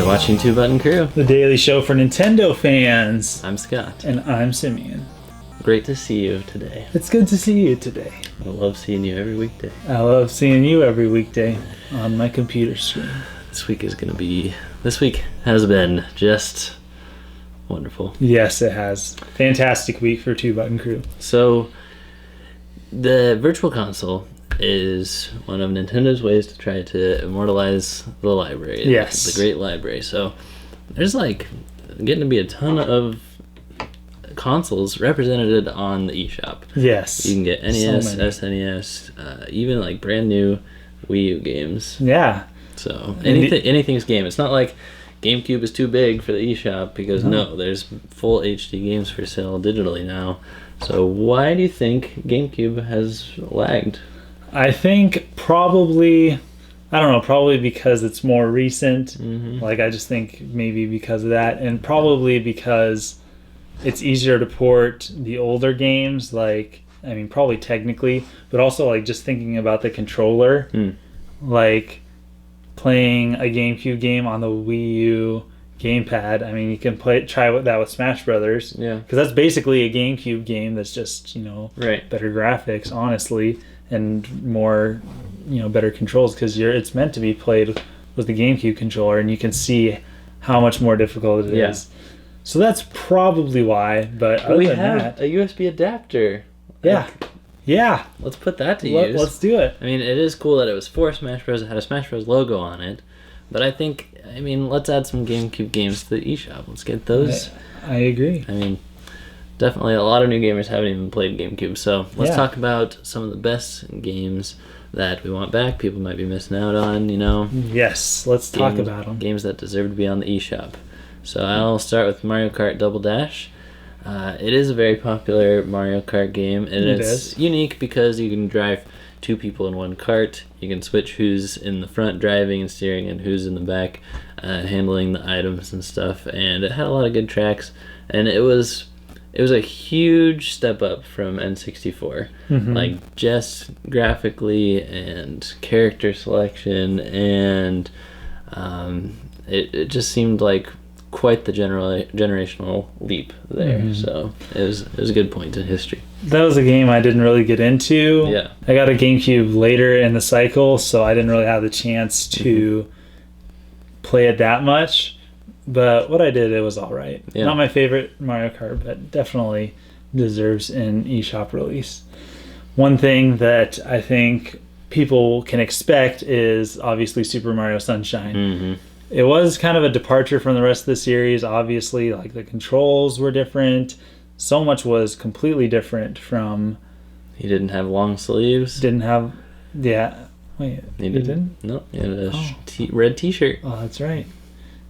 watching Two Button Crew. The daily show for Nintendo fans. I'm Scott. And I'm Simeon. Great to see you today. It's good to see you today. I love seeing you every weekday. I love seeing you every weekday on my computer screen. This week has been just wonderful. Yes, it has. Fantastic week for Two Button Crew. So, the Virtual Console is one of Nintendo's ways to try to immortalize the library. Yes. The great library. So, there's getting to be a ton of consoles represented on the eShop. Yes. You can get NES, SNES, even brand new Wii U games. Yeah. So anything's game. It's not like GameCube is too big for the eShop because no, there's full HD games for sale digitally now. So why do you think GameCube has lagged? I think probably because it's more recent. Mm-hmm. I just think maybe because of that, and probably because it's easier to port the older games, probably technically, but also just thinking about the controller, playing a GameCube game on the Wii U gamepad. You can try that with Smash Brothers. Yeah. Because that's basically a GameCube game that's just, better graphics, honestly, and more, better controls, because it's meant to be played with the GameCube controller, and you can see how much more difficult it is. So that's probably why, but we have a USB adapter. Yeah. Let's put that to use. Let's do it. It is cool that it was for Smash Bros. It had a Smash Bros. Logo on it, but I think, let's add some GameCube games to the eShop. Let's get those. I agree. Definitely a lot of new gamers haven't even played GameCube, so let's talk about some of the best games that we want back, people might be missing out on, Yes, let's talk about them. Games that deserve to be on the eShop. So I'll start with Mario Kart Double Dash. It is a very popular Mario Kart game, and it's unique because you can drive two people in one kart. You can switch who's in the front driving and steering and who's in the back handling the items and stuff. And it had a lot of good tracks, and it was a huge step up from N64. Mm-hmm. Just graphically and character selection, and it just seemed like quite the generational leap there. Mm-hmm. So it was a good point in history. That was a game I didn't really get into. Yeah, I got a GameCube later in the cycle, so I didn't really have the chance to play it that much. But what I did, it was all right. Yeah. Not my favorite Mario Kart, but definitely deserves an eShop release. One thing that I think people can expect is obviously Super Mario Sunshine. Mm-hmm. It was kind of a departure from the rest of the series, obviously. The controls were different. So much was completely different from... He didn't have long sleeves. Didn't have... Yeah. Wait, he didn't? No, he had a red t-shirt. Oh, that's right.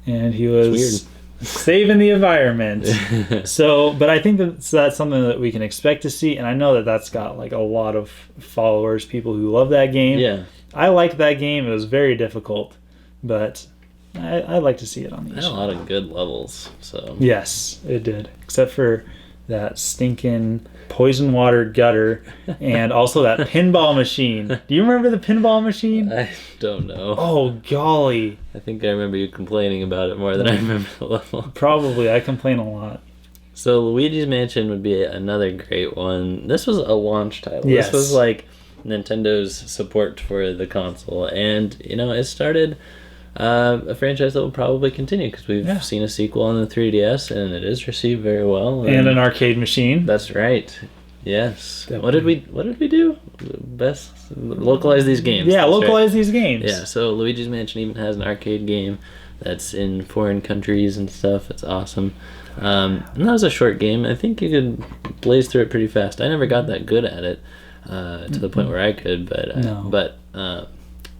And he was saving the environment. But I think that's something that we can expect to see, and I know that's got a lot of followers, people who love that game. Yeah. I liked that game. It was very difficult, but I'd like to see it on the eShop. It had a lot of good levels, so... Yes, it did. Except for that stinking poison water gutter and also that pinball machine. Do you remember the pinball machine? I don't know. Oh, golly. I think I remember you complaining about it more than I remember the level. Probably. I complain a lot. So Luigis Mansion would be another great one. This was a launch title. Yes. This was Nintendo's support for the console. And, it started... a franchise that will probably continue because we've seen a sequel on the 3DS and it is received very well. And an arcade machine. That's right. Yes. Definitely. What did we do? Best localize these games. Yeah, localize these games. Yeah. So Luigi's Mansion even has an arcade game that's in foreign countries and stuff. It's awesome. And that was a short game. I think you could blaze through it pretty fast. I never got that good at it to the point where I could, but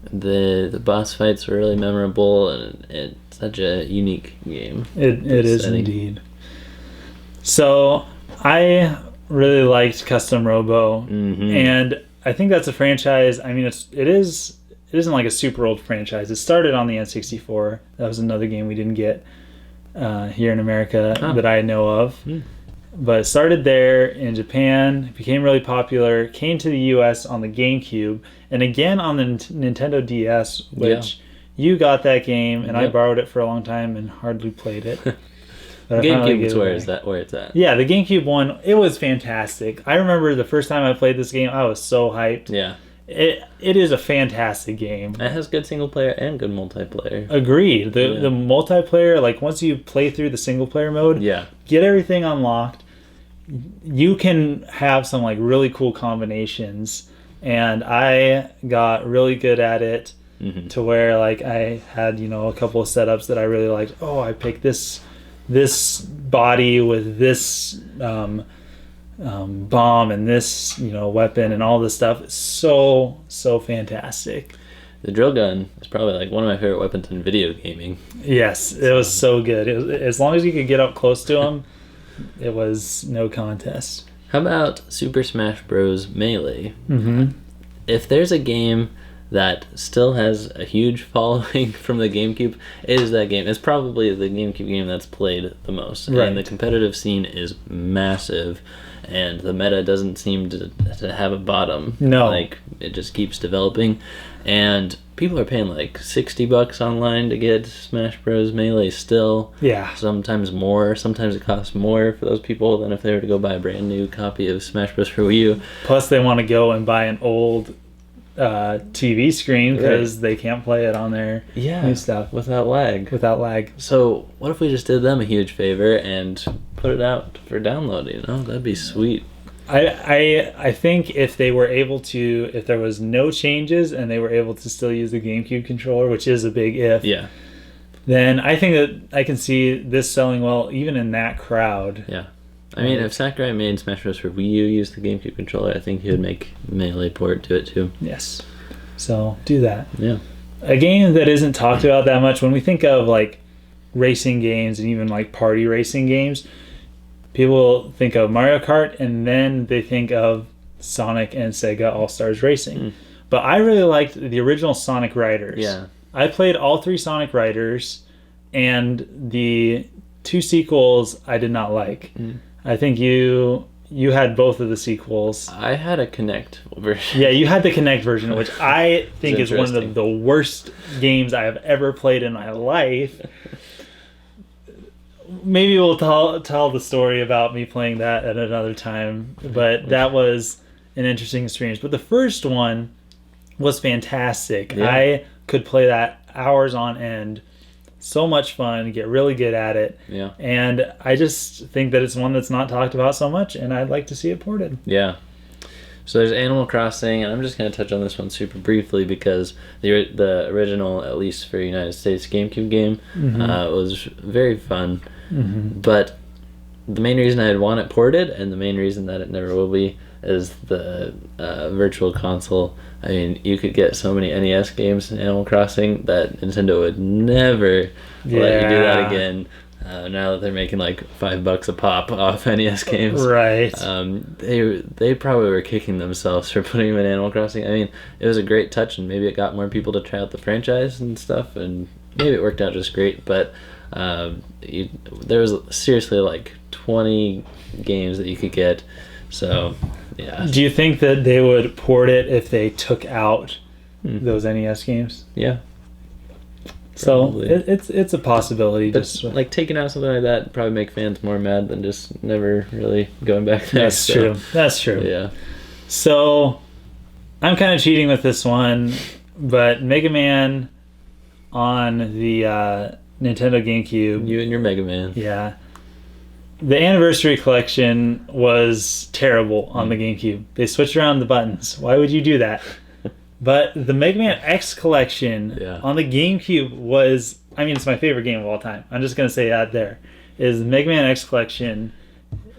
the boss fights were really memorable, and it's such a unique game. It is indeed. So I really liked Custom Robo, and I think that's a franchise. It isn't a super old franchise. It started on the N64. That was another game we didn't get here in America that I know of. But it started there in Japan, became really popular, came to the US on the GameCube, and again on the Nintendo DS, which you got that game, and I borrowed it for a long time and hardly played it. GameCube is where it's at. Yeah, the GameCube one, it was fantastic. I remember the first time I played this game, I was so hyped. Yeah. It is a fantastic game. It has good single player and good multiplayer. Agreed. The multiplayer, like once you play through the single player mode, get everything unlocked, you can have some like really cool combinations. And I got really good at it to where like I had, a couple of setups that I really liked. Oh, I picked this body with this bomb and this weapon and all this stuff. It's so fantastic. The drill gun is probably like one of my favorite weapons in video gaming. Yes, it was so good. As long as you could get up close to him, it was no contest. How about Super Smash Bros. Melee? If there's a game that still has a huge following from the GameCube, it is that game. It's probably the GameCube game that's played the most. Right. And the competitive scene is massive, and the meta doesn't seem to have a bottom. No. Like, it just keeps developing. And people are paying like $60 online to get Smash Bros. Melee still. Yeah. Sometimes more. Sometimes it costs more for those people than if they were to go buy a brand new copy of Smash Bros. For Wii U. Plus, they want to go and buy an old TV screen because they can't play it on their new stuff without lag. So what if we just did them a huge favor and put it out for download? That'd be sweet. I think if they were able to, if there was no changes and they were able to still use the GameCube controller, which is a big if, then I think that I can see this selling well even in that crowd. Yeah. I mean, if Sakurai made Smash Bros. For Wii U use the GameCube controller, I think he would make Melee port to it too. Yes. So, do that. Yeah. A game that isn't talked about that much, when we think of, like, racing games and even, like, party racing games, people think of Mario Kart, and then they think of Sonic and Sega All-Stars Racing. But I really liked the original Sonic Riders. Yeah. I played all 3 Sonic Riders, and the 2 sequels I did not like. I think you had both of the sequels. I had a Kinect version. Yeah, you had the Kinect version, which I think is one of the worst games I have ever played in my life. Maybe we'll tell the story about me playing that at another time, but that was an interesting experience. But the first one was fantastic. Yeah. I could play that hours on end. So much fun, get really good at it. Yeah. And I just think that it's one that's not talked about so much, and I'd like to see it ported. Yeah. So there's Animal Crossing, and I'm just going to touch on this one super briefly because the original, at least for United States GameCube game, was very fun. But the main reason I'd want it ported, and the main reason that it never will be, is the virtual console. I mean, you could get so many NES games in Animal Crossing that Nintendo would never let you do that again. Now that they're making like $5 a pop off NES games, right? They probably were kicking themselves for putting them in Animal Crossing. I mean, it was a great touch, and maybe it got more people to try out the franchise and stuff, and maybe it worked out just great. But there was seriously like 20 games that you could get. So, yeah. Do you think that they would port it if they took out those NES games? Yeah. So it's a possibility. But just like taking out something like that probably make fans more mad than just never really going back there. That's true. That's true. Yeah. So I'm kind of cheating with this one, but Mega Man on the Nintendo GameCube. You and your Mega Man. Yeah. The Anniversary Collection was terrible on the GameCube. They switched around the buttons. Why would you do that? But the Mega Man X Collection on the GameCube was... I mean, it's my favorite game of all time. I'm just going to say that there. Is the Mega Man X Collection...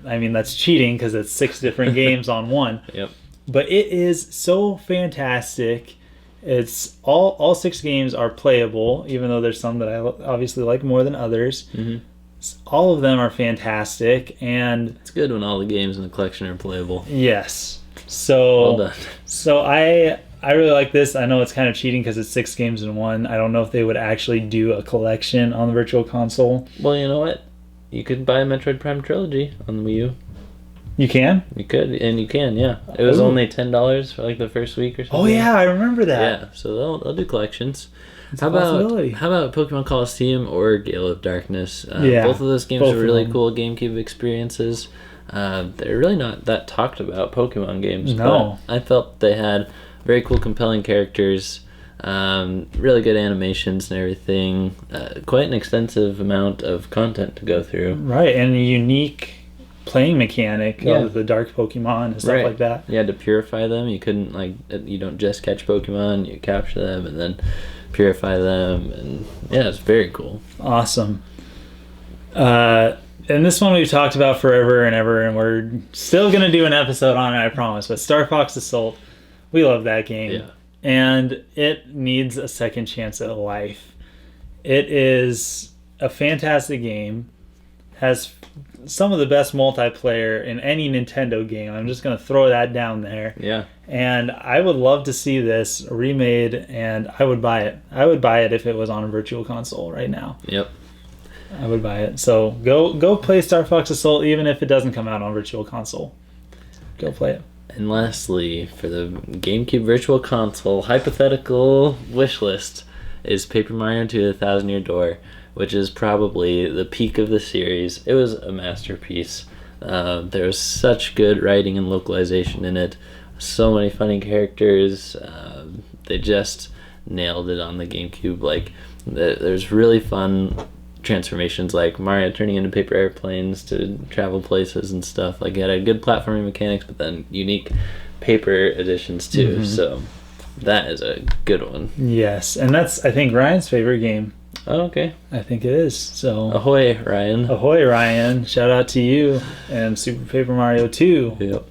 I mean, that's cheating because it's 6 different games on one. Yep. But it is so fantastic. It's all 6 games are playable, even though there's some that I obviously like more than others. All of them are fantastic, and it's good when all the games in the collection are playable. Yes. So well done. So I really like this. I know it's kind of cheating because it's 6 games in one. I don't know if they would actually do a collection on the Virtual Console. Well, you know what? You could buy a Metroid Prime Trilogy on the Wii U. You can? You could, and you can, yeah. It was only $10 for like the first week or something. Oh yeah, I remember that. Yeah, so they'll do collections. It's how about Pokemon Colosseum or Gale of Darkness? Both of those games are really cool GameCube experiences. They're really not that talked about Pokemon games. No. But I felt they had very cool, compelling characters, really good animations and everything. Quite an extensive amount of content to go through. Right, and a unique playing mechanic of the dark Pokemon and stuff like that. You had to purify them. You couldn't, you don't just catch Pokemon, you capture them and then purify them. And it's very cool. Awesome. And this one we've talked about forever and ever, and we're still going to do an episode on it, I promise. But Star Fox Assault, we love that game. Yeah. And it needs a second chance at life. It is a fantastic game. Has some of the best multiplayer in any Nintendo game. I'm just going to throw that down there. Yeah. And I would love to see this remade, and I would buy it. I would buy it if it was on a virtual console right now. Yep. I would buy it. So go play Star Fox Assault, even if it doesn't come out on virtual console. Go play it. And lastly, for the GameCube Virtual Console hypothetical wish list is Paper Mario 2: The Thousand Year Door, which is probably the peak of the series. It was a masterpiece. There was such good writing and localization in it. So many funny characters. They just nailed it on the GameCube. There's really fun transformations, like Mario turning into paper airplanes to travel places and stuff. It had good platforming mechanics, but then unique paper additions too. Mm-hmm. So that is a good one. Yes, and that's, I think, Ryan's favorite game. Oh, okay. I think it is. So ahoy, Ryan. Ahoy, Ryan. Shout out to you and Super Paper Mario 2. Yep.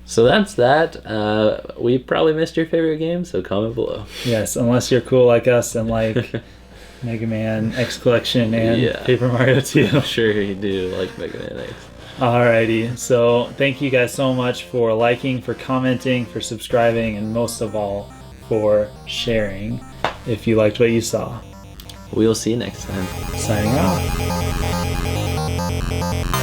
So that's that. We probably missed your favorite game, so comment below. Yes, unless you're cool like us and like Mega Man X Collection and Paper Mario 2. I'm sure you do like Mega Man X. Alrighty, so thank you guys so much for liking, for commenting, for subscribing, and most of all, for sharing if you liked what you saw. We'll see you next time. Signing out.